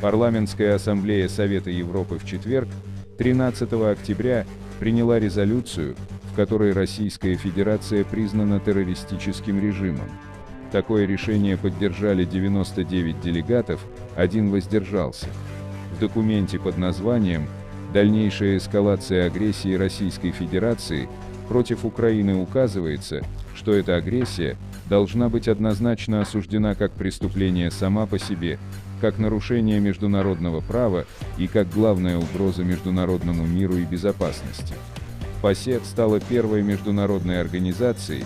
Парламентская ассамблея Совета Европы в четверг, 13 октября, приняла резолюцию, в которой Российская Федерация признана террористическим режимом. Такое решение поддержали 99 делегатов, один воздержался. В документе под названием «Дальнейшая эскалация агрессии Российской Федерации против Украины» указывается, что эта агрессия должна быть однозначно осуждена как преступление сама по себе, как нарушение международного права и как главная угроза международному миру и безопасности. ПАСЕ стала первой международной организацией,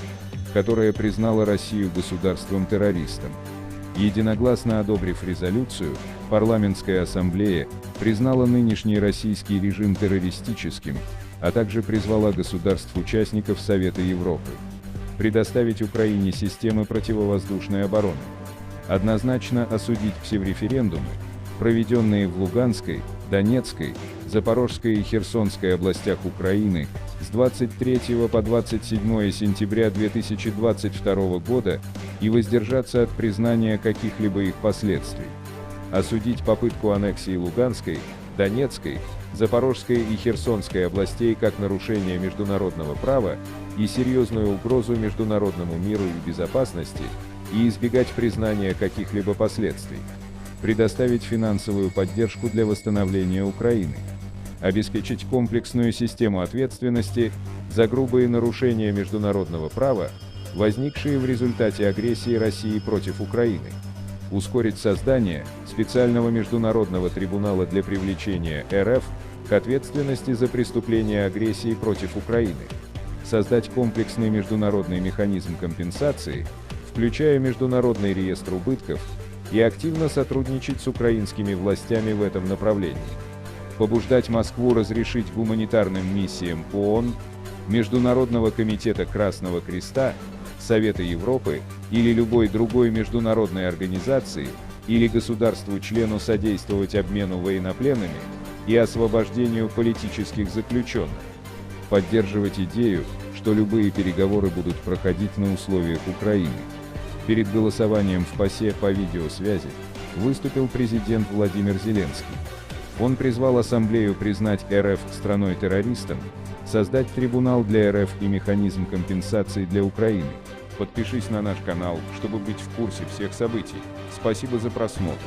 которая признала Россию государством-террористом. Единогласно одобрив резолюцию, Парламентская ассамблея признала нынешний российский режим террористическим, а также призвала государств-участников Совета Европы предоставить Украине системы противовоздушной обороны, однозначно осудить псевдореферендумы, проведенные в Луганской, Донецкой, Запорожской и Херсонской областях Украины с 23 по 27 сентября 2022 года и воздержаться от признания каких-либо их последствий. Осудить попытку аннексии Луганской, Донецкой, Запорожской и Херсонской областей как нарушение международного права и серьезную угрозу международному миру и безопасности, и избегать признания каких-либо последствий. Предоставить финансовую поддержку для восстановления Украины. Обеспечить комплексную систему ответственности за грубые нарушения международного права, возникшие в результате агрессии России против Украины. Ускорить создание специального международного трибунала для привлечения РФ к ответственности за преступления агрессии против Украины. Создать комплексный международный механизм компенсации, включая международный реестр убытков, и активно сотрудничать с украинскими властями в этом направлении. Побуждать Москву разрешить гуманитарным миссиям ООН, Международного комитета Красного Креста, Совета Европы или любой другой международной организации или государству-члену содействовать обмену военнопленными и освобождению политических заключенных. Поддерживать идею, что любые переговоры будут проходить на условиях Украины. Перед голосованием в ПАСЕ по видеосвязи выступил президент Владимир Зеленский. Он призвал Ассамблею признать РФ страной-террористом, создать трибунал для РФ и механизм компенсации для Украины. Подпишись на наш канал, чтобы быть в курсе всех событий. Спасибо за просмотр.